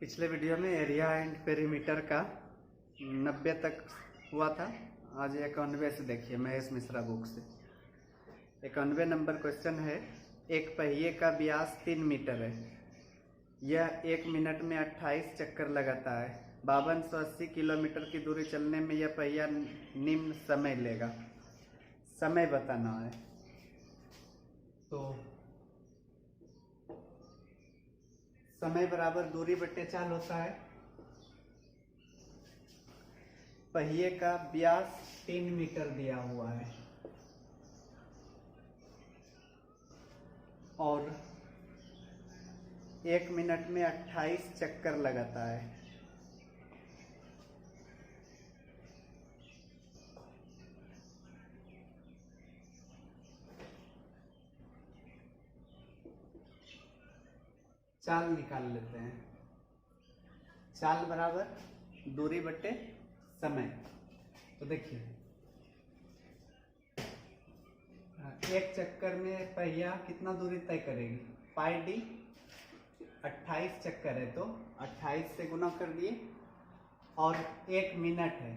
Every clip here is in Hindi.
पिछले वीडियो में एरिया एंड पेरीमीटर का 90 तक हुआ था। आज 91 से देखिए महेश मिश्रा बुक से 91 नंबर क्वेश्चन है। एक पहिए का व्यास 3 मीटर है। यह 1 मिनट में 28 चक्कर लगाता है। 5280 किलोमीटर की दूरी चलने में यह पहिया निम्न समय लेगा। समय बताना है। तो समय बराबर दूरी बट्टे चाल होता है। पहिए का व्यास 3 मीटर दिया हुआ है और 1 मिनट में 28 चक्कर लगाता है। चाल निकाल लेते हैं। चाल बराबर दूरी बट्टे समय। तो देखिए एक चक्कर में पहिया कितना दूरी तय करेगी, पाई डी। 28 चक्कर है तो 28 से गुना कर दिए और 1 मिनट है।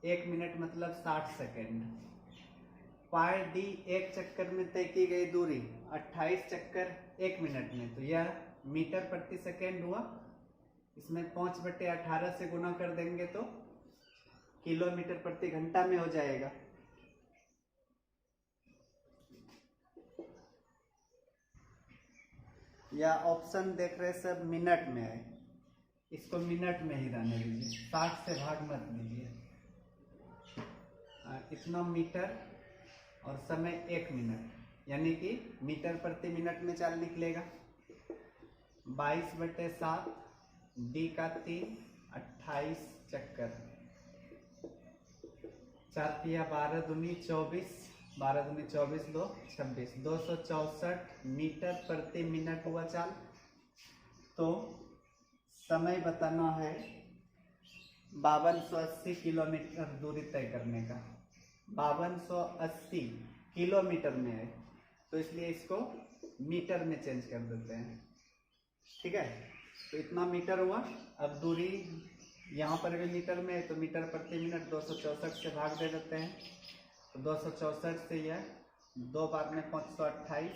1 मिनट मतलब 60 सेकेंड। पाई डी एक चक्कर में तय की गई दूरी 28 चक्कर 1 मिनट में, तो यह मीटर प्रति सेकेंड हुआ। इसमें 5/18 से गुना कर देंगे तो किलोमीटर प्रति घंटा में हो जाएगा। या ऑप्शन देख रहे सब मिनट में है, इसको मिनट में ही रहने दीजिए, 60 से भाग मत दीजिए। इतना मीटर और समय 1 मिनट, यानी कि मीटर प्रति मिनट में चाल निकलेगा। 22/7 डी का 3 28 चक्कर। 4 तिया 12 दूनी 24, 12 दूनी 24, 2 26, 264 मीटर प्रति मिनट हुआ चाल। तो समय बताना है 5280 किलोमीटर दूरी तय करने का। 5280 किलोमीटर में है तो इसलिए इसको मीटर में चेंज कर देते हैं। ठीक है, तो इतना मीटर हुआ। अब दूरी यहाँ पर भी मीटर में है तो मीटर प्रति मिनट 264 से भाग दे देते हैं। तो 264 से यह 2 बार में 528।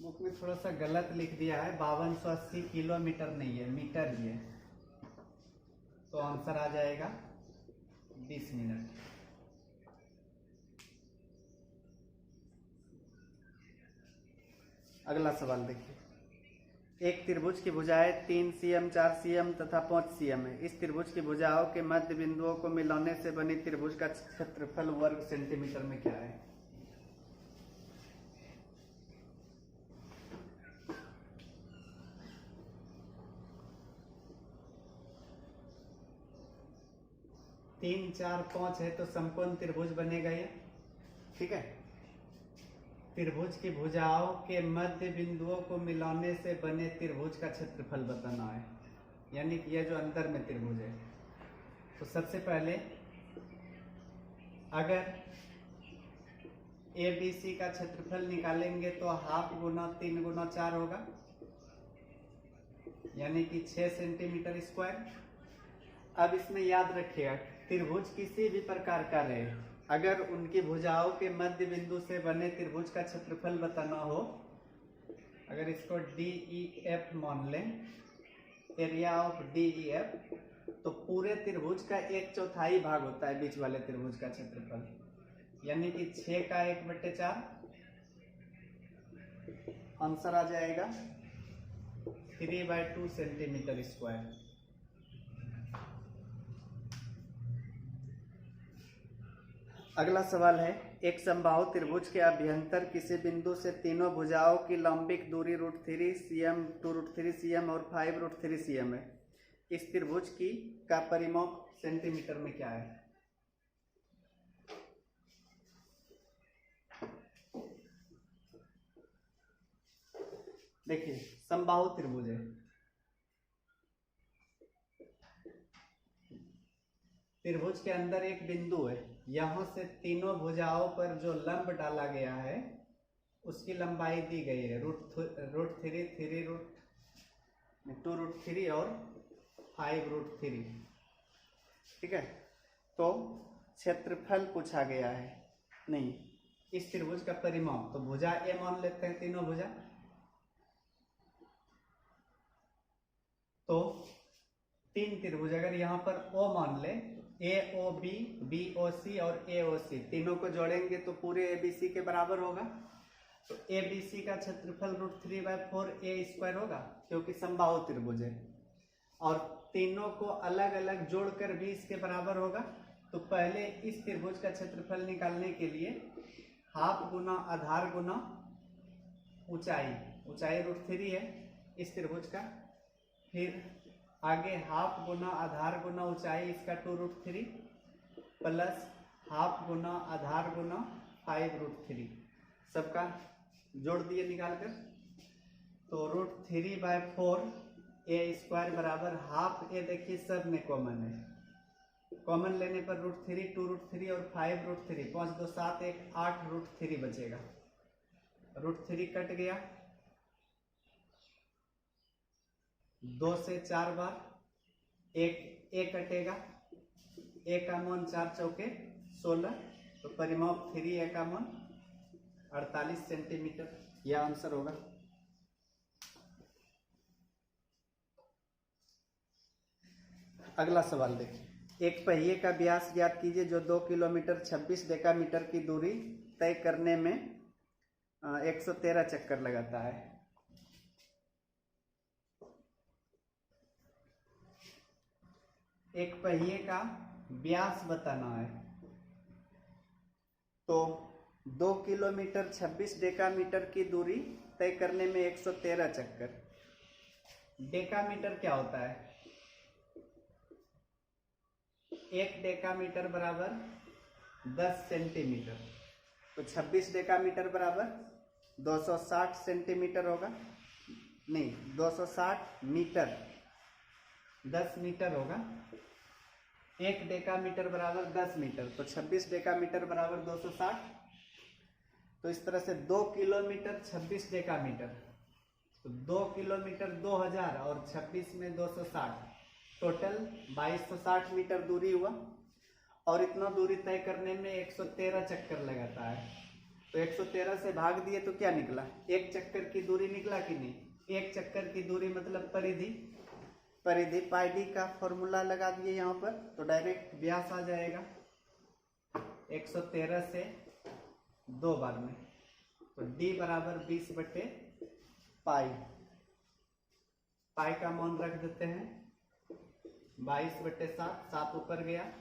बुक में थोड़ा सा गलत लिख दिया है, 5280 किलोमीटर नहीं है, मीटर ही है। तो आंसर आ जाएगा 20 मिनट। अगला सवाल देखिए। एक त्रिभुज की भुजाएं 3 cm, 4 cm तथा 5 cm है। इस त्रिभुज की भुजाओं के मध्य बिंदुओं को मिलाने से बनी त्रिभुज का क्षेत्रफल वर्ग सेंटीमीटर में क्या है? तीन, 4, 5 है तो संपूर्ण त्रिभुज बनेगा ये। ठीक है, त्रिभुज की भुजाओं के मध्य बिंदुओं को मिलाने से बने त्रिभुज का क्षेत्रफल बताना है, यानी कि यह जो अंदर में त्रिभुज है। तो सबसे पहले अगर ABC का क्षेत्रफल निकालेंगे तो 1/2 गुना 3 गुना 4 होगा, यानी कि 6 सेंटीमीटर स्क्वायर। अब इसमें याद रखिएगा, त्रिभुज किसी भी प्रकार का रहे, अगर उनकी भुजाओं के मध्य बिंदु से बने त्रिभुज का क्षेत्रफल बताना हो, अगर इसको DEF मान लें, एरिया ऑफ DEF, तो पूरे त्रिभुज का 1/4 भाग होता है बीच वाले त्रिभुज का क्षेत्रफल, यानी कि 6 का 1/4। आंसर आ जाएगा 3/2 सेंटीमीटर स्क्वायर। अगला सवाल है, एक समबाहु त्रिभुज के अभ्यंतर किसी बिंदु से तीनों भुजाओं की लंबिक दूरी √3 cm, 2√3 cm और 5√3 cm है। इस त्रिभुज की का परिमाप सेंटीमीटर में क्या है? देखिए समबाहु त्रिभुज है, त्रिभुज के अंदर एक बिंदु है, यहाँ से तीनों भुजाओं पर जो लंब डाला गया है उसकी लंबाई दी गई है √3 और 5√3। ठीक है, तो क्षेत्रफल पूछा गया है, नहीं इस त्रिभुज का परिमाप। तो भुजा ए मान लेते हैं, तीनों भुजा। तो तीन त्रिभुज अगर यहाँ पर O मान ले, AOB, BOC और AOC तीनों को जोड़ेंगे तो पूरे ABC के बराबर होगा। तो ABC का क्षेत्रफल √3/4A² होगा, क्योंकि समबाहु त्रिभुज है। और तीनों को अलग अलग जोड़कर भी इसके बराबर होगा। तो पहले इस त्रिभुज का क्षेत्रफल निकालने के लिए हाफ गुना आधार गुना ऊंचाई √3 है इस त्रिभुज का। फिर आगे हाफ गुना आधार गुना ऊंचाई इसका 2√3 प्लस हाफ गुना आधार गुना 5√3, सबका जोड़ दिए निकालकर। तो √3/4A² बराबर हाफ ए, देखिए सब में कॉमन है, कॉमन लेने पर √3, 2√3 और 5√3, 5 2 7 1 8√3 बचेगा। √3 कट गया, 2 से 4 बार, एक कटेगा, ए का मान 4 चौके 16, तो परिमाप 3A का मान 48 सेंटीमीटर, यह आंसर होगा। अगला सवाल देखिए, एक पहिए का व्यास ज्ञात कीजिए जो 2 किलोमीटर 26 डेकामीटर की दूरी तय करने में 113 चक्कर लगाता है। एक पहिए का व्यास बताना है, तो 2 किलोमीटर 26 डेकामीटर की दूरी तय करने में 113 चक्कर। डेकामीटर क्या होता है? 1 डेकामीटर बराबर 10 सेंटीमीटर, तो 26 डेकामीटर बराबर 260 सेंटीमीटर होगा, नहीं 260 मीटर, 10 मीटर होगा। 1 डेकामीटर बराबर 10 मीटर, तो 26 डेकामीटर बराबर 260। तो इस तरह से 2 किलोमीटर 26 डेकामीटर, तो 2 किलोमीटर 2000 और 26 में 260, टोटल 2260 मीटर दूरी हुआ। और इतना दूरी तय करने में 113 चक्कर लगाता है। तो 113 से भाग दिए तो क्या निकला? एक चक्कर की दूरी निकला कि नहीं? एक चक्कर की दूरी मतलब परिधि, पाई डी का फॉर्मूला लगा दिए यहाँ पर, तो डायरेक्ट व्यास आ जाएगा 113 से 2 बार में, तो D बराबर 20/पाई, पाई का मान रख देते हैं 22/7, 7 ऊपर गया,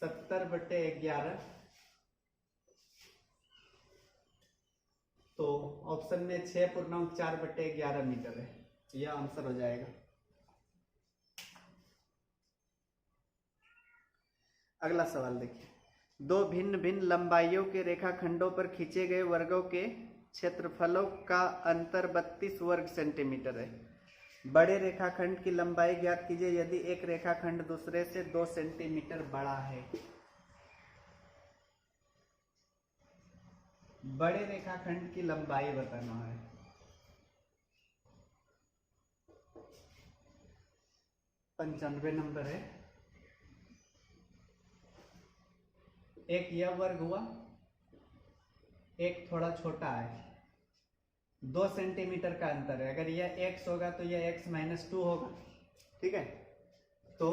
70/11। तो ऑप्शन में 6.4/11 मीटर है, यह आंसर हो जाएगा। अगला सवाल देखिए, दो भिन्न भिन्न लंबाइयों के रेखाखंडों पर खींचे गए वर्गों के क्षेत्रफलों का अंतर 32 वर्ग सेंटीमीटर है। बड़े रेखाखंड की लंबाई ज्ञात कीजिए यदि एक रेखाखंड दूसरे से 2 सेंटीमीटर बड़ा है। बड़े रेखाखंड की लंबाई बताना है। पंचानवे नंबर है। एक यह वर्ग हुआ, एक थोड़ा छोटा है, 2 सेंटीमीटर का अंतर है। अगर यह x होगा तो यह x-2 होगा, ठीक है। तो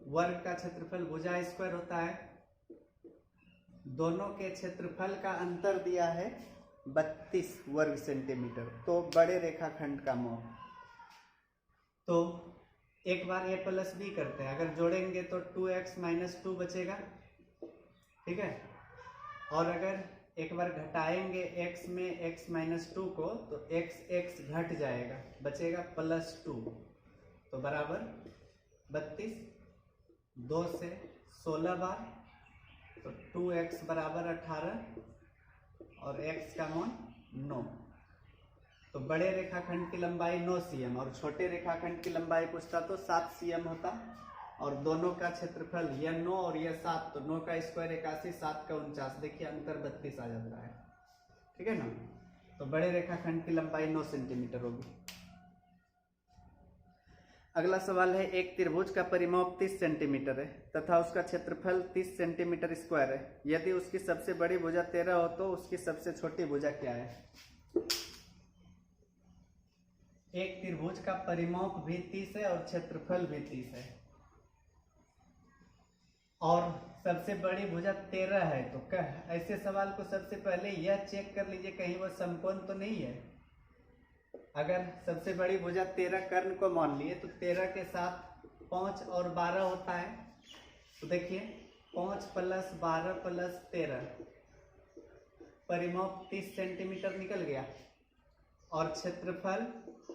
वर्ग का क्षेत्रफल भुजा स्क्वायर होता है। दोनों के क्षेत्रफल का अंतर दिया है 32 वर्ग सेंटीमीटर, तो बड़े रेखाखंड का मान। तो एक बार a प्लस b करते हैं, अगर जोड़ेंगे तो 2x-2 बचेगा, ठीक है। और अगर एक बार घटाएंगे x में x-2 को तो x घट जाएगा, बचेगा +2, तो बराबर 32, 2 से 16 बार, तो 2x बराबर 18 और x का मान 9। तो बड़े रेखाखंड की लंबाई 9 cm और छोटे रेखाखंड की लंबाई पूछता तो 7 cm होता, और दोनों का क्षेत्रफल यह 9 और यह 7, तो 9 का स्क्वायर 81, 7 का 49, देखिए अंतर 32 आ जाता है, ठीक है ना। तो बड़े रेखाखंड की लंबाई 9 सेंटीमीटर होगी। अगला सवाल है, एक त्रिभुज का परिमाप 30 सेंटीमीटर है तथा उसका क्षेत्रफल 30 सेंटीमीटर स्क्वायर है। यदि उसकी सबसे बड़ी भुजा 13 हो तो उसकी सबसे छोटी भुजा क्या है? एक त्रिभुज का परिमाप भी 30 है और क्षेत्रफल भी 30 है और सबसे बड़ी भुजा 13 है, तो ऐसे सवाल को सबसे पहले यह चेक कर लीजिए कहीं वो समकोण तो नहीं है। अगर सबसे बड़ी भुजा 13 कर्ण को मान लिए तो 13 के साथ 5 और 12 होता है, तो देखिए 5 + 12 + 13 परिमाप 30 सेंटीमीटर निकल गया, और क्षेत्रफल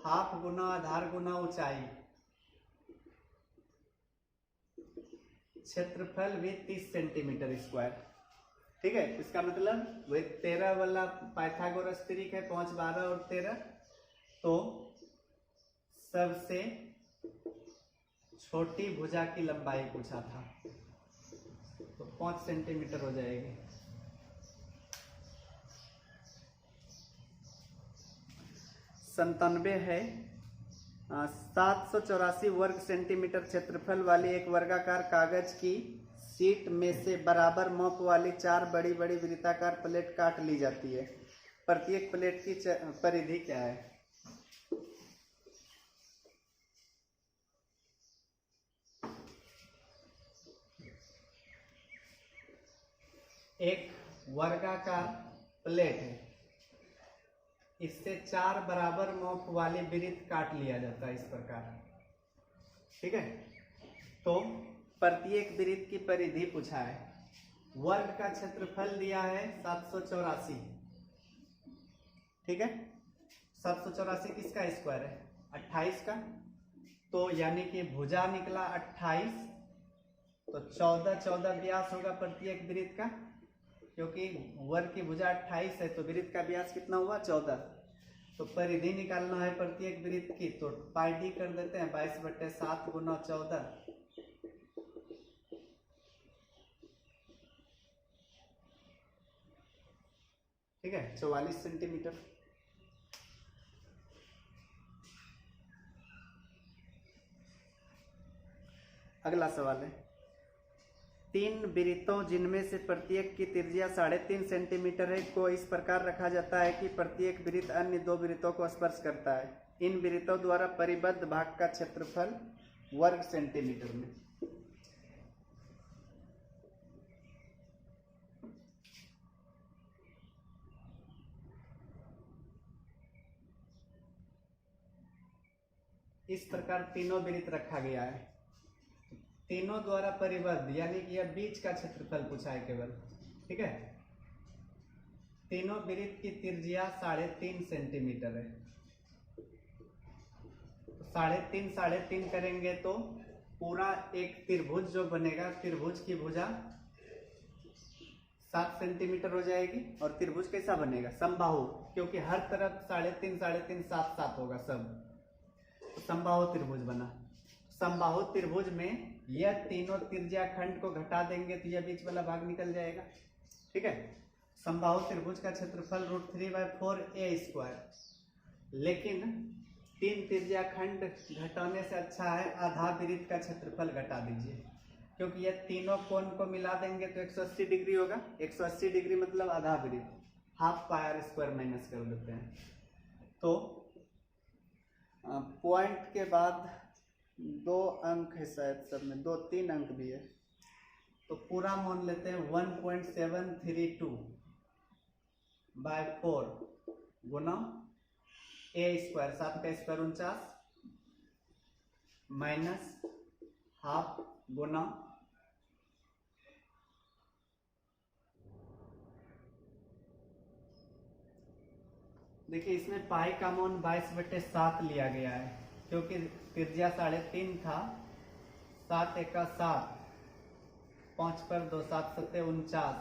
हाफ गुना आधार गुना ऊंचाई, क्षेत्रफल भी 30 सेंटीमीटर स्क्वायर, ठीक है। इसका मतलब वही 13 वाला पाइथागोरस त्रिक है, 5, 12 और 13, तो सबसे छोटी भुजा की लंबाई पूछा था, तो 5 सेंटीमीटर हो जाएगी। संतानवे है, 784 वर्ग सेंटीमीटर क्षेत्रफल वाली एक वर्गाकार कागज की शीट में से बराबर माप वाली 4 बड़ी बड़ी वृत्ताकार प्लेट काट ली जाती है। प्रत्येक प्लेट की परिधि क्या है? एक वर्गाकार प्लेट है, इससे 4 बराबर माप वाले वृत्त काट लिया जाता है इस प्रकार, ठीक है। तो प्रत्येक वृत्त की परिधि पूछा है। वर्ग का क्षेत्रफल दिया है 784, ठीक है। 784 किसका स्क्वायर है? 28 का, तो यानी कि भुजा निकला 28, तो 14 14 व्यास होगा प्रत्येक वृत्त का, क्योंकि वर्ग की भुजा 28 है तो वृत्त का व्यास कितना हुआ? 14। तो परिधि निकालना है प्रत्येक वृत्त की, तो पाई डी कर देते हैं, 22/7 × 14, ठीक है, 44 सेंटीमीटर। अगला सवाल है, 3 वृत्तों जिनमें से प्रत्येक की त्रिज्या 3.5 सेंटीमीटर है को इस प्रकार रखा जाता है कि प्रत्येक वृत्त अन्य 2 वृत्तों को स्पर्श करता है। इन वृत्तों द्वारा परिबद्ध भाग का क्षेत्रफल वर्ग सेंटीमीटर में। इस प्रकार तीनों वृत्त रखा गया है, तीनों द्वारा परिबद्ध, यानी कि यह बीच का क्षेत्रफल पूछा है केवल, ठीक है। तीनों वृत्त की त्रिज्या 3.5 सेंटीमीटर है, तो 3.5 करेंगे तो पूरा एक त्रिभुज जो बनेगा, त्रिभुज की भुजा 7 सेंटीमीटर हो जाएगी, और त्रिभुज कैसा बनेगा? समबाहु, क्योंकि हर तरफ 3.5 3.5 7 7 होगा सब, तो समबाहु त्रिभुज बना। समबाहु त्रिभुज में यह तीनों त्रिज्या खंड को घटा देंगे तो यह बीच वाला भाग निकल जाएगा, ठीक है। समबाहु त्रिभुज का क्षेत्रफल √3/4a², लेकिन 3 त्रिज्या खंड घटाने से अच्छा है आधा वृत्त का क्षेत्रफल घटा दीजिए, क्योंकि यह तीनों कोण को मिला देंगे तो 180 डिग्री होगा। 180 डिग्री मतलब आधा वृत्त, ½ πr² माइनस कर देते हैं, तो पॉइंट के बाद 2 अंक है शायद, सब में 2-3 अंक भी है, तो पूरा मान लेते हैं 1.732/4 गुना a², 7 का स्क्वायर 49, माइनस ½ गुना देखिए इसमें पाई का मान 22/7 लिया गया है, क्योंकि त्रिज्या 3.5 था, 7 × 7, 5 पर 2 7 7 49,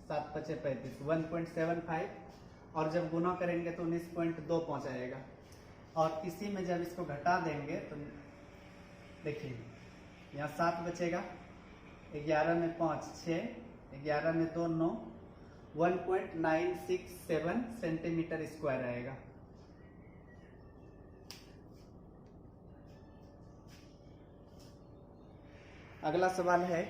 7 × 5 35, 1.75 और जब गुना करेंगे तो 19.2 पहुँच आएगा। और इसी में जब इसको घटा देंगे तो देखिए यहाँ 7 बचेगा, 11 में 5 6, 11 में 2 9, 1.967 सेंटीमीटर स्क्वायर आएगा। अगला सवाल है,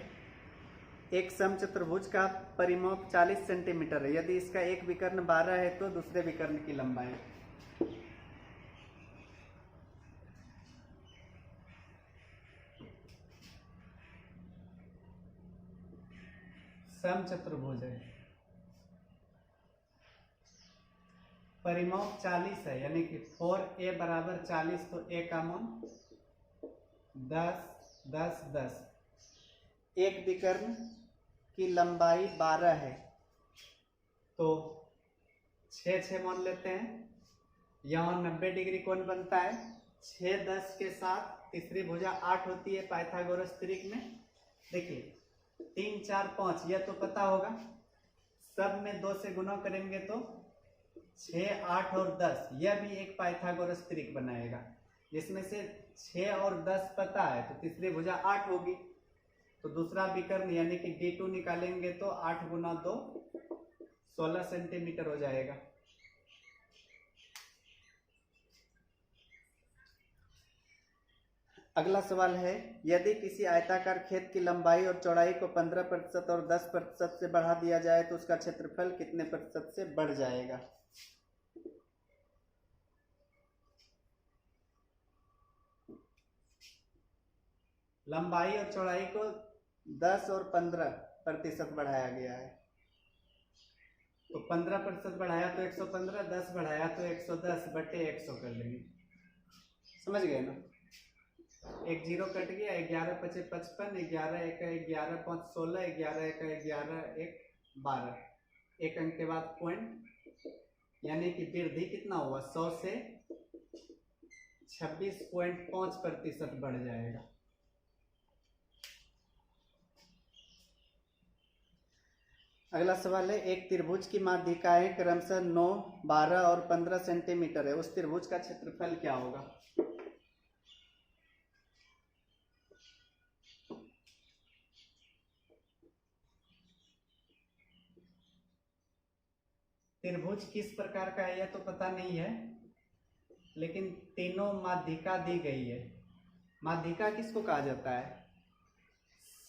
एक समचतुर्भुज का परिमाप 40 सेंटीमीटर है। यदि इसका एक विकर्ण 12 है तो दूसरे विकर्ण की लंबाई। समचतुर्भुज है, परिमाप 40 है, यानी कि 4a बराबर 40, तो a का मान 10 10 10। एक विकर्ण की लंबाई 12 है तो 6 6 मान लेते हैं। यहाँ 90 डिग्री कोण बनता है। 6 10 के साथ तीसरी भुजा 8 होती है पाइथागोरस त्रिक में। देखिए 3 4 5 यह तो पता होगा, सब में 2 से गुना करेंगे तो 6 8 और 10, यह भी एक पाइथागोरस त्रिक बनाएगा। जिसमें से 6 और 10 पता है तो तीसरी भुजा 8 होगी, तो दूसरा विकर्ण यानी कि D2 निकालेंगे तो 8 गुना 2 16 सेंटीमीटर हो जाएगा। अगला सवाल है, यदि किसी आयताकार खेत की लंबाई और चौड़ाई को 15% और 10% से बढ़ा दिया जाए तो उसका क्षेत्रफल कितने प्रतिशत से बढ़ जाएगा? लंबाई और चौड़ाई को 10 और 15% बढ़ाया गया है, तो 15% बढ़ाया तो 115, 10 बढ़ाया तो 110 बटे 100 कर लेंगे। समझ गए ना? एक जीरो कट गया, 11 पचे 55, 11 एक 11 5 16, 11 एक 11 एक 12, एक अंक के बाद पॉइंट, यानी कि वृद्धि कितना हुआ? 100 से 26.5% बढ़ जाएगा। अगला सवाल है, एक त्रिभुज की माध्यिकाएं क्रमशः 9, 12 और 15 सेंटीमीटर है। उस त्रिभुज का क्षेत्रफल क्या होगा? त्रिभुज किस प्रकार का है यह तो पता नहीं है, लेकिन तीनों माध्यिका दी गई है। माध्यिका किसको कहा जाता है?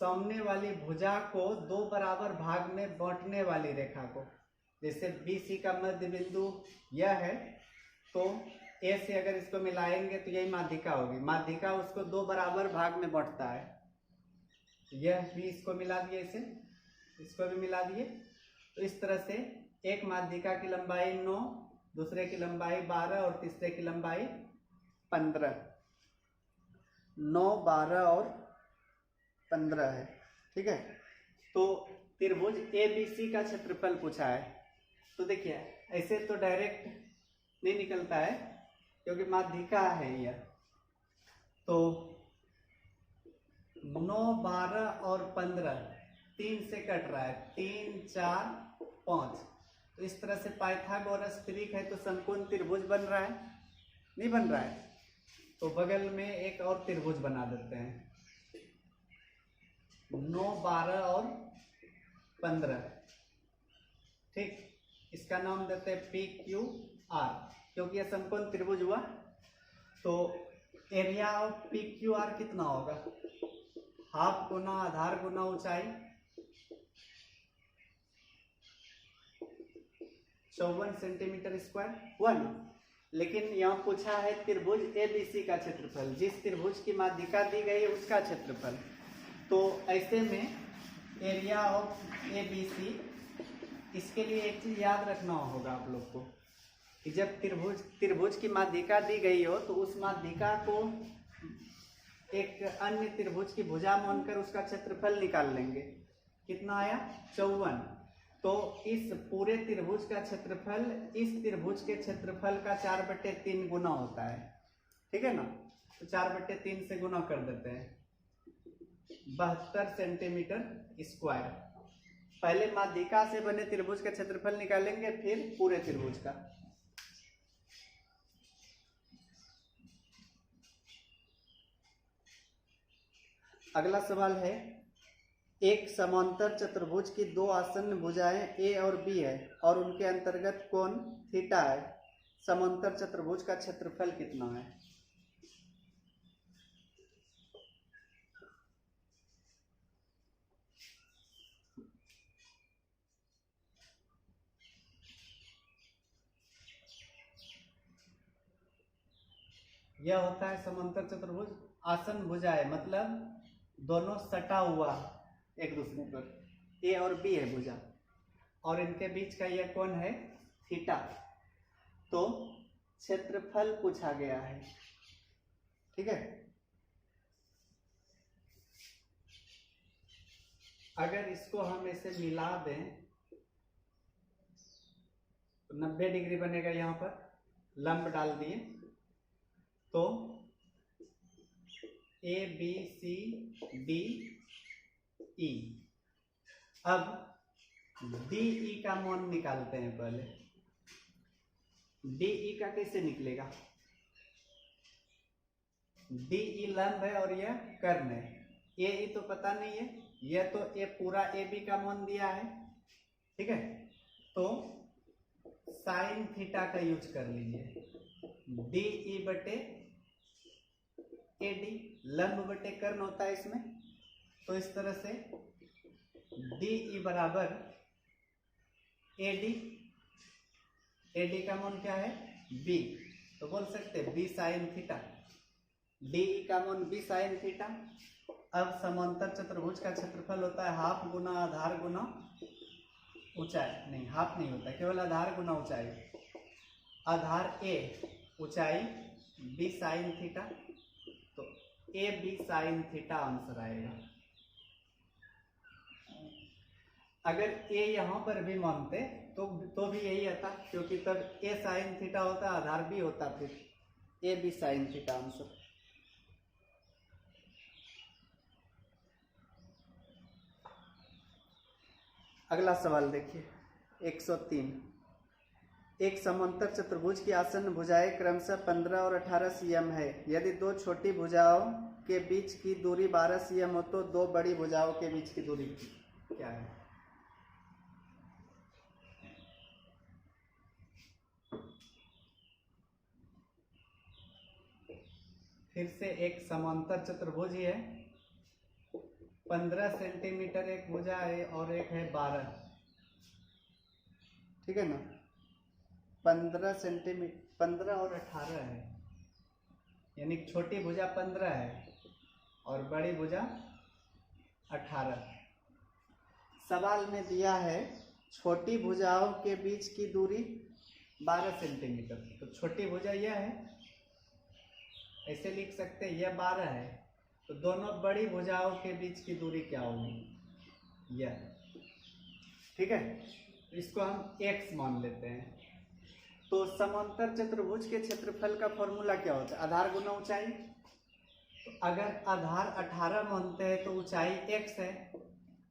सामने वाली भुजा को 2 बराबर भाग में बांटने वाली रेखा को। जैसे BC का मध्य बिंदु यह है, तो A से अगर इसको मिलाएंगे तो यही माध्यिका होगी। माध्यिका उसको 2 बराबर भाग में बांटता है। यह भी इसको मिला दिए, इसे इसको भी मिला दिए, तो इस तरह से एक माध्यिका की लंबाई 9, दूसरे की लंबाई 12 और तीसरे की लंबाई 15। 9, 12 और 15 है, ठीक है। तो त्रिभुज ABC का क्षेत्रफल पूछा है, तो देखिए ऐसे तो डायरेक्ट नहीं निकलता है क्योंकि माध्यिका है यह। तो 9, 12 और 15 3 से कट रहा है, 3 4 5, तो इस तरह से पाइथागोरस त्रिक है तो समकोण त्रिभुज बन रहा है? नहीं बन रहा है, तो बगल में एक और त्रिभुज बना देते हैं। 9, 12 और 15, ठीक, इसका नाम देते हैं PQR, क्योंकि यह समकोण त्रिभुज हुआ। तो एरिया ऑफ PQR कितना होगा? हाफ गुना आधार गुना ऊंचाई, 54 सेंटीमीटर स्क्वायर 1। लेकिन यहाँ पूछा है त्रिभुज ABC का क्षेत्रफल, जिस त्रिभुज की माध्यिका दी गई है उसका क्षेत्रफल। तो ऐसे में एरिया ऑफ ABC, इसके लिए एक चीज याद रखना होगा आप लोग को कि जब त्रिभुज की माध्यिका दी गई हो तो उस माध्यिका को एक अन्य त्रिभुज की भुजा मानकर उसका क्षेत्रफल निकाल लेंगे। कितना आया? 54। तो इस पूरे त्रिभुज का क्षेत्रफल इस त्रिभुज के क्षेत्रफल का 4/3 गुना होता है, ठीक है ना। तो 4/3 से गुना कर देते हैं, 72 सेंटीमीटर स्क्वायर। पहले माध्यिका से बने त्रिभुज का क्षेत्रफल निकालेंगे, फिर पूरे त्रिभुज का। अगला सवाल है, एक समांतर चतुर्भुज की दो आसन्न भुजाएं ए और बी है और उनके अंतर्गत कोण थीटा है। समांतर चतुर्भुज का क्षेत्रफल कितना है? यह होता है समांतर चतुर्भुज। आसन्न भुजाएं मतलब दोनों सटा हुआ एक दूसरे पर, ए और बी है भुजा, और इनके बीच का यह कोण है थीटा। तो क्षेत्रफल पूछा गया है, ठीक है। अगर इसको हम ऐसे मिला दें तो 90 डिग्री बनेगा। यहाँ पर लंब डाल दिए तो A B C D E. अब डी ई का मान निकालते हैं। पहले डी ई का कैसे निकलेगा? डी ई लंब है और यह कर्ण है। ए ई तो पता नहीं है, यह तो ए पूरा ए बी का मान दिया है, ठीक है। तो साइन थीटा का यूज कर लीजिए। डी ई बटे ए डी, लंब बटे कर्ण होता है इसमें। तो इस तरह से डी ई बराबर ए डी। ए डी का मान क्या है? बी। तो बोल सकते हैं B sine theta. D E का मान बी साइन थीटा। अब समांतर चतुर्भुज का क्षेत्रफल होता है हाफ गुना आधार गुना ऊंचाई। नहीं, हाफ नहीं होता, केवल आधार गुना ऊंचाई। आधार ए, ऊंचाई बी साइन थीटा। तो A B sine theta answer आएगा। अगर ए यहां पर भी मानते तो भी यही आता, क्योंकि तब ए साइन थीटा होता, आधार बी होता, फिर A B sine theta answer. अगला सवाल देखिए 103। एक समांतर चतुर्भुज की आसन्न भुजाएं क्रमशः 15 और 18 cm है। यदि दो छोटी भुजाओं के बीच की दूरी 12 cm हो तो दो बड़ी भुजाओं के बीच की दूरी क्या है? फिर से एक समांतर चतुर्भुज ही है। 15 सेंटीमीटर एक भुजा है और एक है 12, ठीक है ना। 15 सेंटीमीटर, 15 और 18 है, यानी छोटी भुजा 15 है और बड़ी भुजा 18। सवाल में दिया है छोटी भुजाओं के बीच की दूरी 12 सेंटीमीटर। तो छोटी भुजा यह है, ऐसे लिख सकते हैं, यह 12 है। तो दोनों बड़ी भुजाओं के बीच की दूरी क्या होगी? यह, ठीक है। इसको हम x मान लेते हैं। तो समांतर चतुर्भुज के क्षेत्रफल का फॉर्मूला क्या होता है? आधार गुना ऊंचाई। तो अगर आधार 18 मानते हैं तो ऊंचाई x है।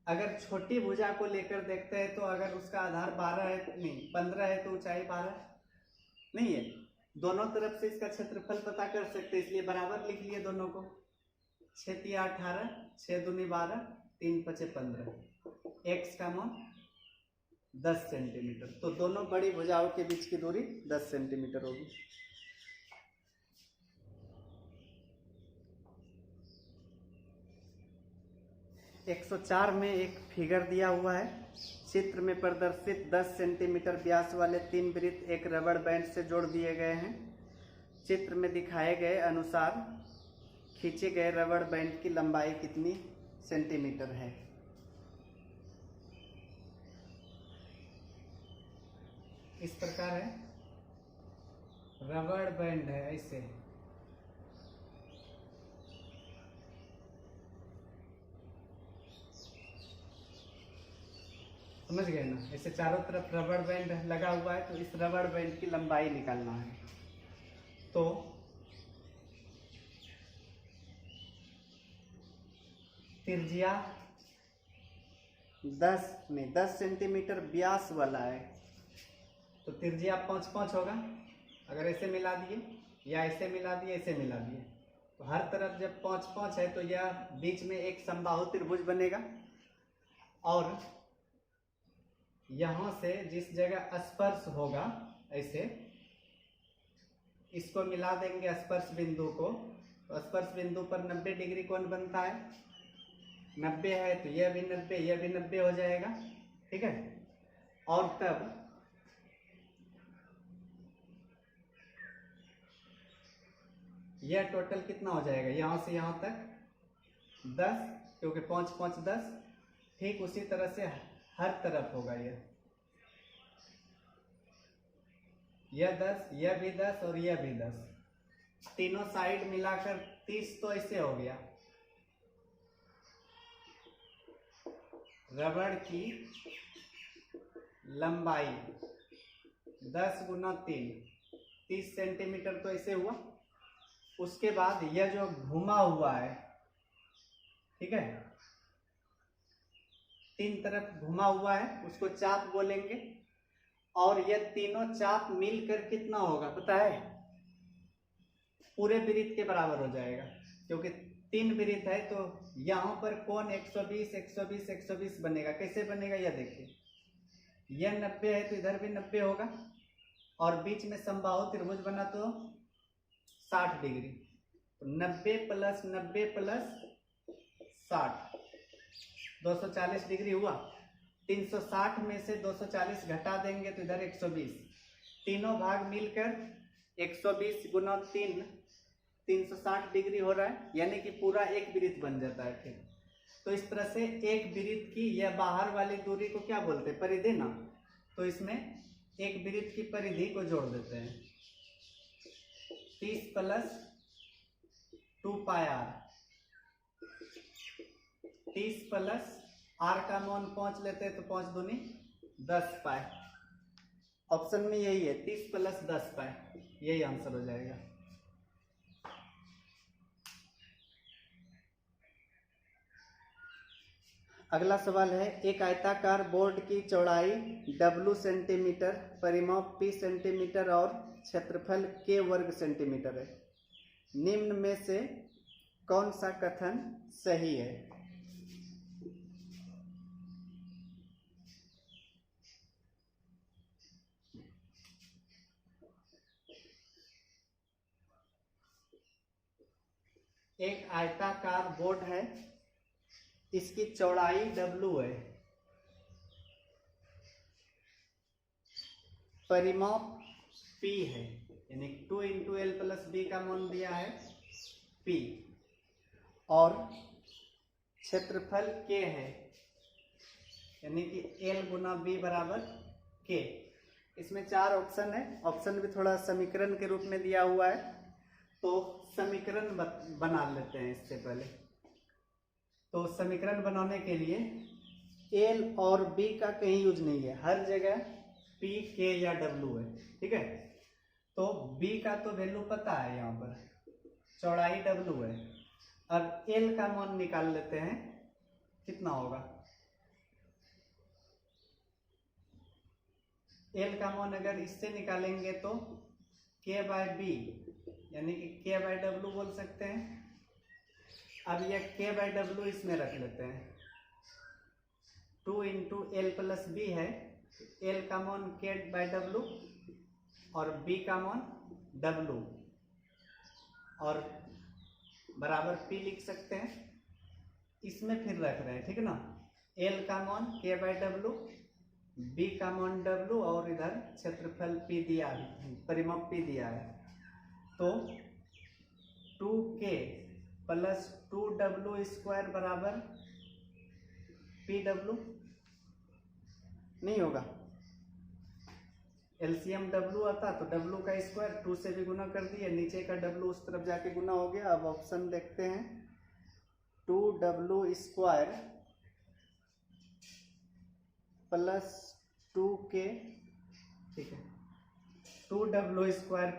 अगर छोटी भुजा को लेकर देखते हैं तो अगर उसका आधार 12 है, नहीं 15 है, तो ऊंचाई 12 नहीं है। दोनों तरफ से इसका क्षेत्रफल पता कर सकते हैं, इसलिए बराबर लिख लिए दोनों को। 6 तिया 18, 6 दूनी 12, 3 पचे 15। x का मान 10 सेंटीमीटर। तो दोनों बड़ी भुजाओं के बीच की दूरी 10 सेंटीमीटर होगी। एक 104 में एक फिगर दिया हुआ है। चित्र में प्रदर्शित 10 सेंटीमीटर व्यास वाले 3 वृत्त एक रबड़ बैंड से जोड़ दिए गए हैं। चित्र में दिखाए गए अनुसार खींचे गए रबड़ बैंड की लंबाई कितनी सेंटीमीटर है? इस प्रकार है, रबड़ बैंड है ऐसे, समझ गए ना। ऐसे चारों तरफ रबड़ बैंड लगा हुआ है, तो इस रबड़ बैंड की लंबाई निकालना है। तो त्रिज्या 10 सेंटीमीटर व्यास वाला है तो त्रिज्या 5 होगा। अगर ऐसे मिला दिए या ऐसे मिला दिए, ऐसे मिला दिए, तो हर तरफ जब 5 है तो यह बीच में एक समबाहु त्रिभुज बनेगा। और यहां से जिस जगह स्पर्श होगा ऐसे इसको मिला देंगे स्पर्श बिंदु को, तो स्पर्श बिंदु पर 90 डिग्री कोण बनता है। 90 है तो यह भी 90, यह भी 90 हो जाएगा, ठीक है। और तब यह टोटल कितना हो जाएगा, यहां से यहां तक 10, क्योंकि 5 5 10। ठीक उसी तरह से हर तरफ होगा यह 10, यह भी 10 और यह भी 10, तीनों साइड मिलाकर 30। तो ऐसे हो गया रबड़ की लंबाई 10 गुना 3, 30 सेंटीमीटर। तो ऐसे हुआ। उसके बाद यह जो घुमा हुआ है, ठीक है, 3 तरफ घुमा हुआ है, उसको चाप बोलेंगे। और यह तीनों चाप मिलकर कितना होगा पता है, पूरे वृत्त के बराबर हो जाएगा। क्योंकि 3 वृत्त है तो यहां पर कोण 120 120 120 बनेगा। कैसे बनेगा यह देखिए, यह 90 है तो इधर भी 90 होगा, और बीच में समबाहु त्रिभुज बना तो 60 डिग्री। तो 90 प्लस 90 प्लस 60 240 डिग्री हुआ। 360 में से 240 घटा देंगे तो इधर 120, तीनों भाग मिलकर 120 गुना 3 360 डिग्री हो रहा है, यानी कि पूरा एक वृत्त बन जाता है। ठीक, तो इस तरह से एक वृत्त की यह बाहर वाली दूरी को क्या बोलते हैं, परिधि ना। तो इसमें एक वृत्त की परिधि को जोड़ देते हैं, 30 प्लस 2 पाई r, 30 प्लस r का मान 5 लेते हैं तो 5 दूनी 10 पाई। ऑप्शन में यही है 30 प्लस 10 पाई, यही आंसर हो जाएगा। अगला सवाल है, एक आयताकार बोर्ड की चौड़ाई w सेंटीमीटर, परिमाप p सेंटीमीटर और क्षेत्रफल k वर्ग सेंटीमीटर है। निम्न में से कौन सा कथन सही है? एक आयताकार बोर्ड है, इसकी चौड़ाई w है, परिमाप p है, यानी 2 × l + b का मान दिया है p, और क्षेत्रफल k है, यानी कि l × b = k। इसमें 4 ऑप्शन है, ऑप्शन भी थोड़ा समीकरण के रूप में दिया हुआ है, तो समीकरण बना लेते हैं इससे पहले। तो समीकरण बनाने के लिए l और b का कहीं यूज नहीं है, हर जगह p, k या w है, ठीक है। तो b का तो वैल्यू पता है, यहाँ पर चौड़ाई w है। अब l का मान निकाल लेते हैं, कितना होगा। l का मान अगर इससे निकालेंगे तो k/b, यानी कि k/w बोल सकते हैं। अब यह k/w इसमें रख लेते हैं, 2 × l + b है, l का मान k/w और b का मान w, और बराबर p लिख सकते हैं। इसमें फिर रख रहे हैं, ठीक है ना। l का मान k/w, b का मान w, और इधर क्षेत्रफल p दिया है, परिमाप p दिया है। तो 2k + 2w² = pw नहीं होगा। एलसीएम w आता तो w का स्क्वायर 2 से भी गुना कर दिए, नीचे का w उस तरफ जाके गुना हो गया। अब ऑप्शन देखते हैं, 2w² + 2k, ठीक है, 2w² +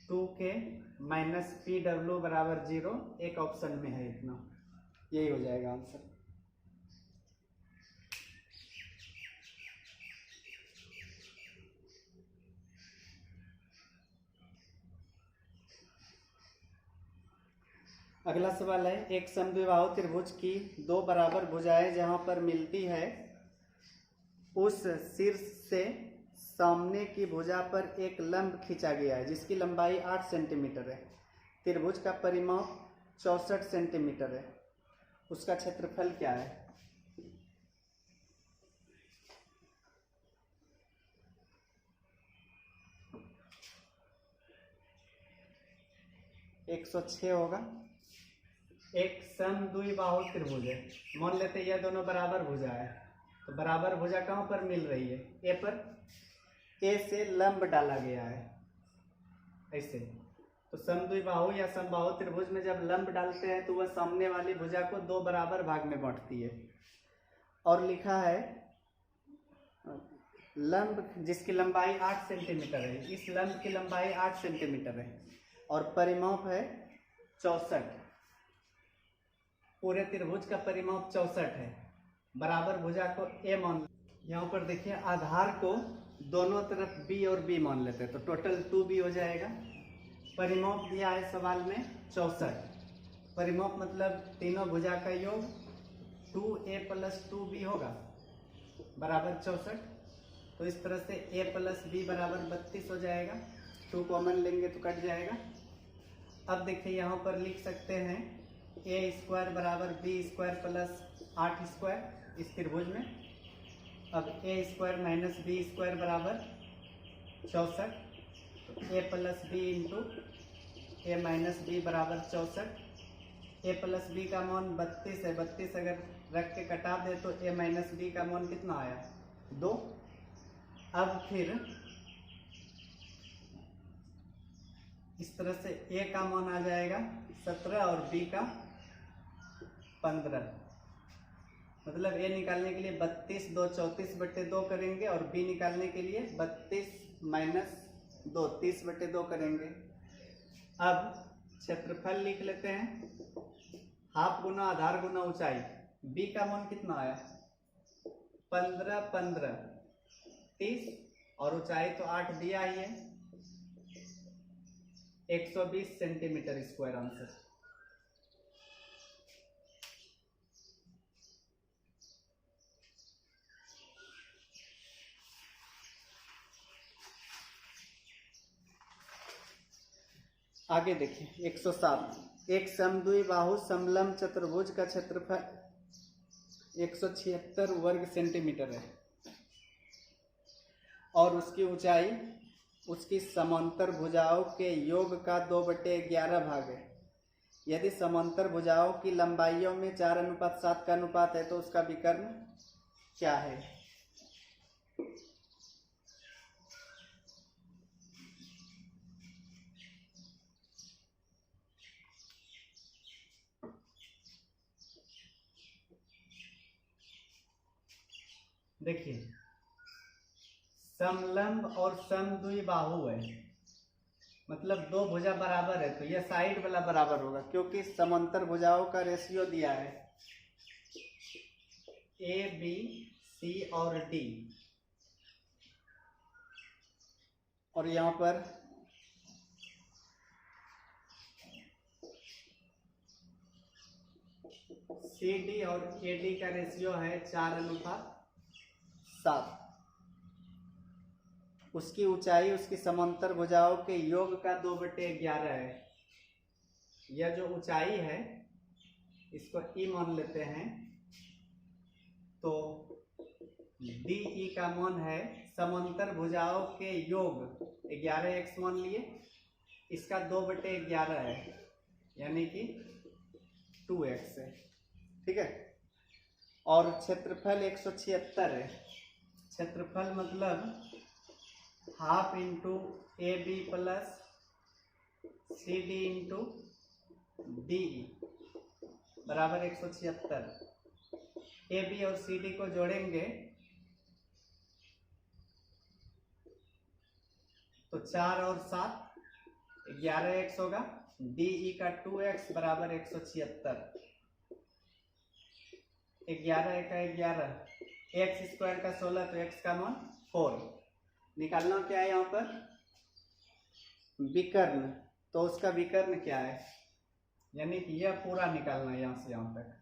2k - pw = 0, एक ऑप्शन में है इतना, यही हो जाएगा आंसर। अगला सवाल है, एक समद्विबाहु त्रिभुज की दो बराबर भुजाएं जहां पर मिलती है, उस शीर्ष से सामने की भुजा पर एक लंब खींचा गया है जिसकी लंबाई 8 सेंटीमीटर है। त्रिभुज का परिमाप 64 सेंटीमीटर है। उसका क्षेत्रफल क्या है? एक 106 होगा। एक समद्विबाहु त्रिभुज है, मान लेते हैं यह दोनों बराबर भुजा है, तो बराबर भुजा कहाँ पर मिल रही है? ए पर। ए से लंब डाला गया है ऐसे। तो समद्विबाहु या समबाहु त्रिभुज में जब लंब डालते हैं तो वह सामने वाली भुजा को दो बराबर भाग में बांटती है। और लिखा है लंब जिसकी लंबाई 8 सेंटीमीटर है, इस लंब की लंबाई 8 सेंटीमीटर है और परिमाप है 64। पूरे त्रिभुज का परिमाप 64 है। बराबर भुजा को ए मान, यहाँ पर देखिए आधार को दोनों तरफ बी और बी मान लेते हैं तो टोटल 2b हो जाएगा। परिमाप दिया है सवाल में 64। परिमाप मतलब तीनों भुजा का योग 2a + 2b होगा बराबर 64। तो इस तरह से a + b बराबर 32 हो जाएगा। 2 कॉमन लेंगे तो कट जाएगा। अब देखिए यहाँ पर लिख सकते हैं a² बराबर b² + 8² इस त्रिभुज में। अब a² - b² बराबर 64। तो a + b × a - b बराबर 64। a + b का मान 32 है। 32 अगर रख के कटा दे तो a - b का मान कितना आया? 2। अब फिर इस तरह से a का मान आ जाएगा 17 और b का 15। मतलब a निकालने के लिए 32 2 34/2 करेंगे और b निकालने के लिए 32 - 2 30/2 करेंगे। अब क्षेत्रफल लिख लेते हैं, हाफ गुना आधार गुना ऊंचाई। b का मान कितना आया? 15 15 30 और ऊंचाई तो 8 दिया ही है, 120 सेंटीमीटर स्क्वायर आंसर। आगे देखिए 107। एक समद्विबाहु समलंब चतुर्भुज का क्षेत्रफल 176 वर्ग सेंटीमीटर है और उसकी ऊंचाई उसकी समांतर भुजाओं के योग का 2/11 भाग है। यदि समांतर भुजाओं की लंबाइयों में 4:7 का अनुपात है तो उसका विकर्ण क्या है? देखिए समलंब और समद्विबाहु है, मतलब दो भुजा बराबर है तो यह साइड वाला बराबर होगा क्योंकि समांतर भुजाओं का रेशियो दिया है ए बी सी और डी। और यहाँ पर सी डी और ए डी का रेशियो है 4:7। उसकी ऊंचाई उसकी समांतर भुजाओं के योग का 2/11 है। यह जो ऊंचाई है इसको ई मान लेते हैं, तो डी ई का मान है समांतर भुजाओं के योग 11x मान लिए, इसका 2/11 है यानी कि 2x है। ठीक है। और क्षेत्रफल 176 है। क्षेत्रफल मतलब half into A B plus C D into D बराबर 176। ए बी और सी डी को जोड़ेंगे तो 4 और 7 11x होगा। डी ई का 2x बराबर 176। 11 का 11, x² का 16 तो x का मान 4। निकालना क्या है यहाँ पर? विकर्ण। तो उसका विकर्ण क्या है? यानी कि यह पूरा निकालना है यहाँ से यहाँ तक।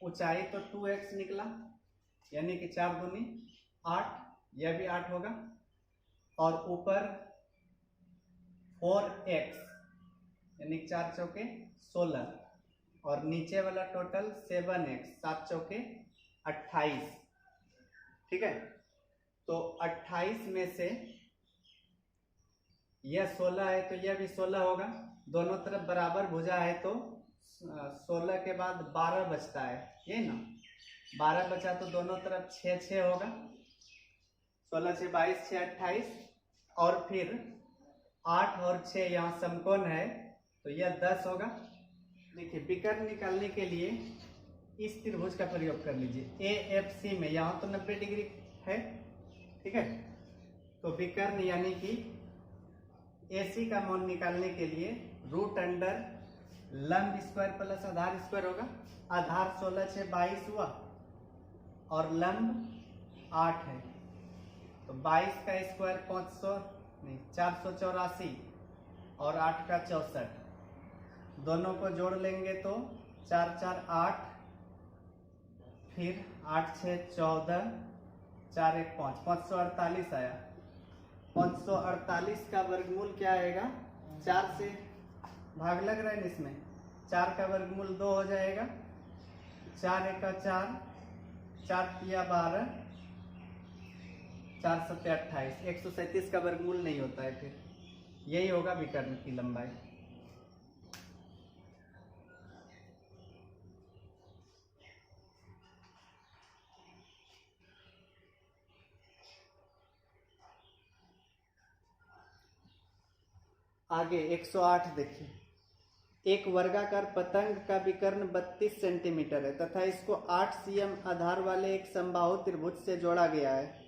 ऊंचाई तो 2x निकला, यानी कि 4 दूनी 8, यह भी 8 होगा। और ऊपर 4x यानी 4 चौके 16, और नीचे वाला टोटल 7x 7 चौके 28। ठीक है, तो 28 में से यह 16 है तो यह भी 16 होगा। दोनों तरफ बराबर भुजा है तो 16 के बाद 12 बचता है, ये ना 12 बचा तो दोनों तरफ 6 6 होगा। 16 से 22 6 28, और फिर 8 और 6 यहाँ समकोण है तो यह 10 होगा। देखिए विकर्ण निकालने के लिए इस त्रिभुज का प्रयोग कर लीजिए। AFC में यहाँ तो 90 डिग्री है, ठीक है। तो विकर्ण यानी कि AC का मान निकालने के लिए रूट अंडर लंब स्क्वायर प्लस आधार स्क्वायर होगा। आधार 16 से 22 हुआ और लंब 8 है, तो 22 का स्क्वायर 484 और 8 का 64, दोनों को जोड़ लेंगे तो 4 4 8, फिर 8 6 14, 4 1 5, 548 आया। 548 का वर्गमूल क्या आएगा? 4 से भाग लग रहा है ना इसमें, 4 का वर्गमूल 2 हो जाएगा। 4 1 4, 4 तिया 12, 4 7 28, 137 का वर्गमूल नहीं होता है। फिर यही होगा विकर्ण की लंबाई। आगे 108 देखिए। एक वर्गाकार पतंग का विकर्ण 32 सेंटीमीटर है तथा इसको 8 cm आधार वाले एक समबाहु त्रिभुज से जोड़ा गया है।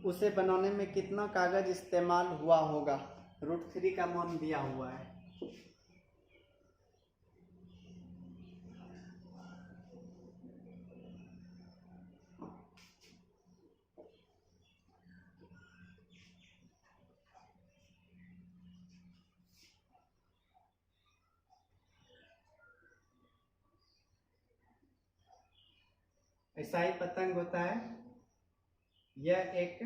उसे बनाने में कितना कागज इस्तेमाल हुआ होगा? √3 का मान दिया हुआ है। ऐसा ही पतंग होता है। यह एक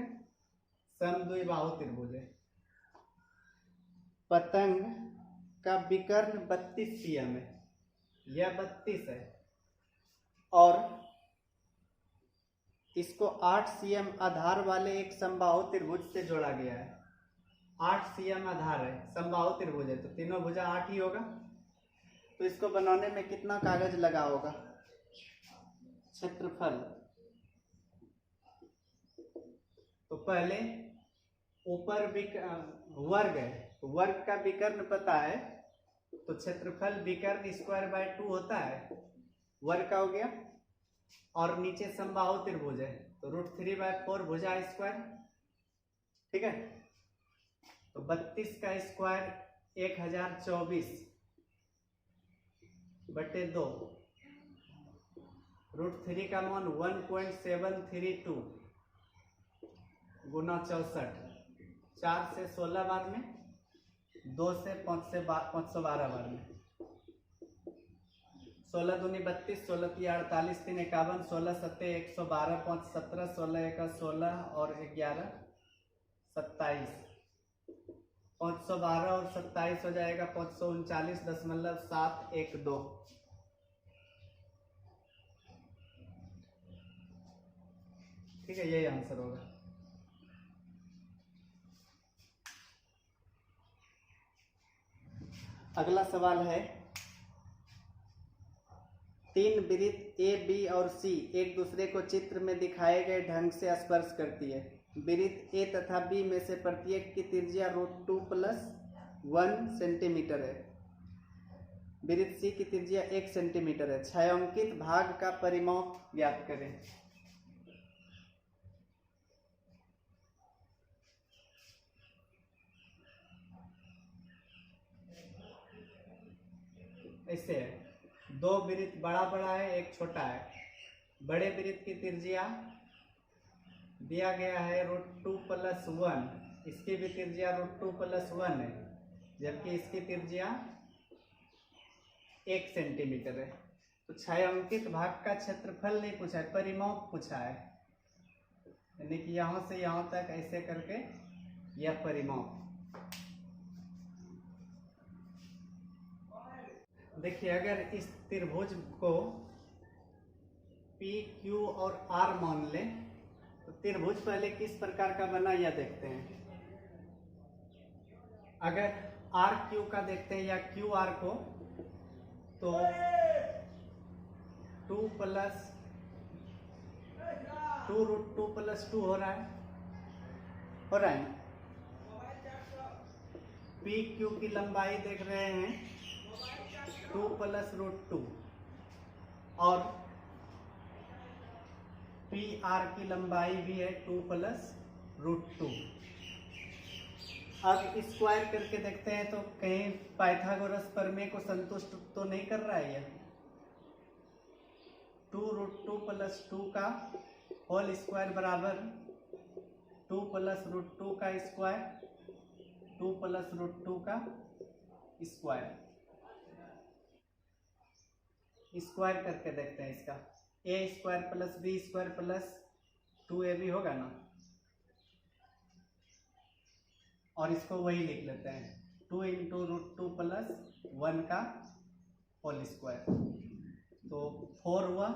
समद्विबाहु त्रिभुज है। पतंग का विकर्ण 32 cm है, यह 32 है, और इसको 8 cm आधार वाले एक समबाहु त्रिभुज से जोड़ा गया है। 8 cm आधार है, समबाहु त्रिभुज है, तो तीनों भुजा 8 ही होगा। तो इसको बनाने में कितना कागज लगा होगा? क्षेत्रफल, तो पहले ऊपर वर्ग है, तो वर्ग का विकर्ण पता है, तो क्षेत्रफल विकर्ण स्क्वायर बाय 2 होता है, वर्ग का हो गया। और नीचे समबाहु त्रिभुज है तो √3/4 भुजा स्क्वायर, ठीक है। तो 32 का स्क्वायर 1024 बटे 2, √3 का मान 1.732 गुना 64, 4 से 16 बार में, 2 से 512 बार में। 16 दूनी 32, 16 तिया 48, 3 51, 16 7 112, 5 17, 16 1 16 और 11 27। 512 और 27 हो जाएगा 539.712। ठीक है, यही आंसर होगा। अगला सवाल है, 3 वृत्त ए बी और सी एक दूसरे को चित्र में दिखाए गए ढंग से स्पर्श करती है। वृत्त ए तथा बी में से प्रत्येक की त्रिज्या √2 + 1 सेंटीमीटर है। वृत्त सी की त्रिज्या 1 सेंटीमीटर है। छायांकित भाग का परिमाप ज्ञात करें। ऐसे है, 2 वृत्त बड़ा बड़ा है, एक छोटा है। बड़े वृत्त की त्रिज्या दिया गया है √2 + 1, इसकी भी त्रिज्या √2 + 1 है, जबकि इसकी त्रिज्या 1 सेंटीमीटर है। तो छायांकित भाग का क्षेत्रफल नहीं पूछा है, परिमाप पूछा है, यानी कि यहाँ से यहाँ तक ऐसे करके यह परिमाप। देखिए अगर इस त्रिभुज को P, Q और R मान लें तो त्रिभुज पहले किस प्रकार का बना यह देखते हैं। अगर आर क्यू का देखते हैं या क्यू आर को, तो 2 + 2√2 + 2 हो रहा है पी क्यू की लंबाई देख रहे हैं 2 + √2 और पी आर की लंबाई भी है 2 + √2। अब स्क्वायर करके देखते हैं तो कहीं पाइथागोरस प्रमेय को संतुष्ट तो नहीं कर रहा है। यह 2√2 + 2 का होल स्क्वायर बराबर 2 + √2 का स्क्वायर, 2 + √2 का स्क्वायर। स्क्वायर करके देखते हैं इसका, a² + b² + 2ab होगा ना, और इसको वही लिख लेते हैं 2 × √2 + 1 का होल स्क्वायर। तो 4 हुआ,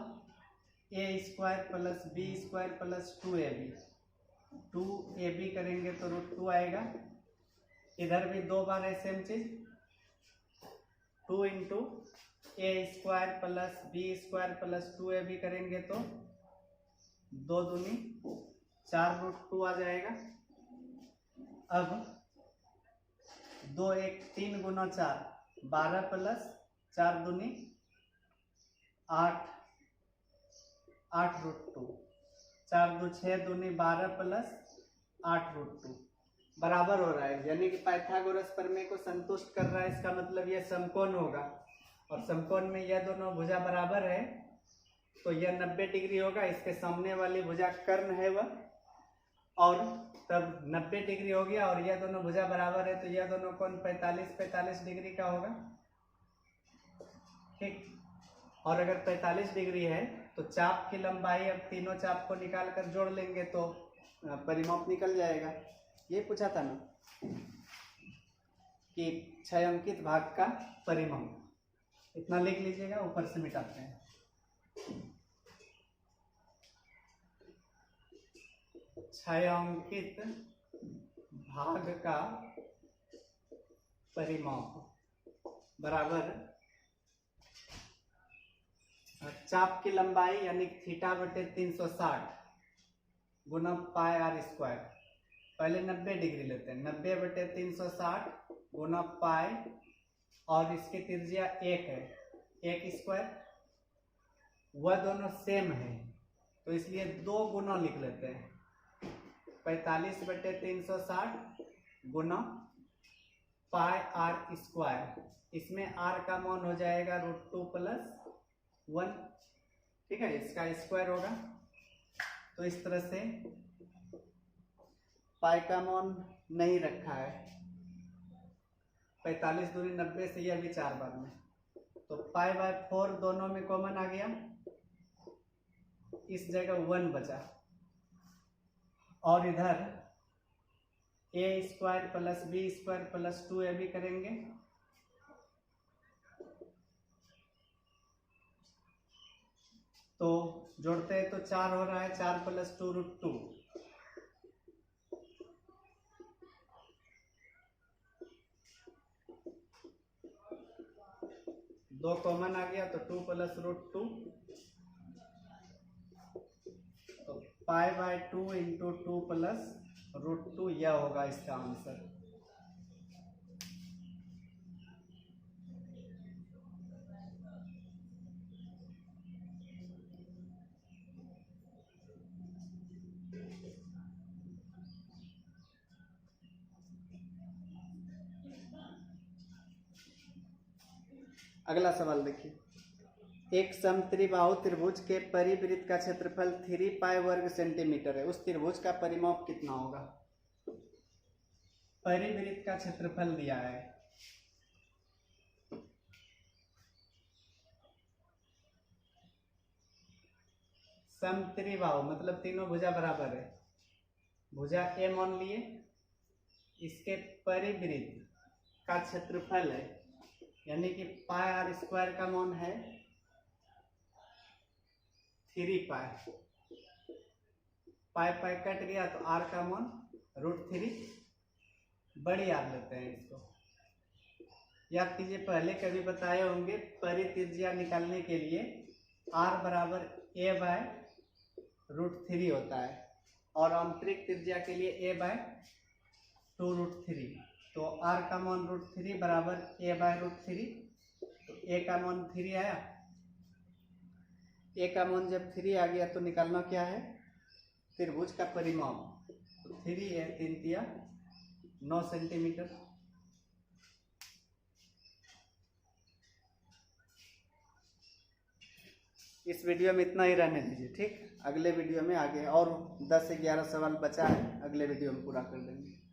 a² + b² + 2ab, 2ab करेंगे तो √2 आएगा। इधर भी 2 बार है सेम चीज, 2 × a² + b² + 2ab करेंगे तो 2 दूनी 4 √2 आ जाएगा। अब 2 1 3 × 4 12 + 4 दूनी 8 √2, 4 2 6 दूनी 12 + 8 √2 बराबर हो रहा है, यानी कि पाइथागोरस प्रमेय को संतुष्ट कर रहा है। इसका मतलब यह समकोण होगा, और समकोण में यह दोनों भुजा बराबर है तो यह 90 डिग्री होगा। इसके सामने वाली भुजा कर्ण है वह, और तब 90 डिग्री हो गया, और यह दोनों भुजा बराबर है तो यह दोनों कोण 45 डिग्री का होगा। ठीक, और अगर 45 डिग्री है तो चाप की लंबाई, अब तीनों चाप को निकाल कर जोड़ लेंगे तो परिमाप निकल जाएगा। ये पूछा था ना कि छायांकित भाग का परिमाप। इतना लिख लीजिएगा, ऊपर से मिटाते हैं। छायांकित भाग का परिमाप बराबर चाप की लंबाई यानी θ/360 गुना πr²। पहले 90 डिग्री लेते हैं, 90/360 गुना पाई, और इसकी त्रिज्या 1 है, 1 स्क्वायर। वह दोनों सेम है तो इसलिए 2 गुना लिख लेते हैं, 45/360 गुना πr²। इसमें r का मान हो जाएगा √2 + 1। ठीक है, इसका स्क्वायर होगा। तो इस तरह से पाई का मान नहीं रखा है, 45 दूनी 90 से यह भी 4 बार में, तो π/4 दोनों में कॉमन आ गया, इस जगह 1 बचा, और इधर a² + b² + 2ab करेंगे तो जोड़ते हैं तो 4 हो रहा है, 4 + 2 √2, दो कॉमन आ गया तो 2 + √2, तो π/2 × 2 + √2 यह होगा इसका आंसर। अगला सवाल देखिए, एक समत्रिबाहु त्रिभुज के परिवृत्त का क्षेत्रफल 3π वर्ग सेंटीमीटर है, उस त्रिभुज का परिमाप कितना होगा। परिवृत्त का क्षेत्रफल दिया है, समत्रिबाहु मतलब तीनों भुजा बराबर है। भुजा ए मान लिए, इसके परिवृत्त का क्षेत्रफल है, यानी कि पाई आर स्क्वायर का मान है 3 पाई। पाई पाई कट गया तो आर का मान √3, बड़ी आर लेते हैं इसको। याद कीजिए पहले कभी बताए होंगे परित्रिज्या निकालने के लिए आर बराबर a बाय √3 होता है और आंतरिक त्रिज्या के लिए a बाय 2√3। तो r का मान √3 बराबर a बाय √3, तो a का मान 3 आया। a का मान जब 3 आ गया तो निकालना क्या है, त्रिभुज का परिमाप। तो 3 है 3 तिया 9 सेंटीमीटर। इस वीडियो में इतना ही रहने दीजिए, ठीक। अगले वीडियो में आगे और 10 से 11 सवाल बचा है, अगले वीडियो में पूरा कर देंगे।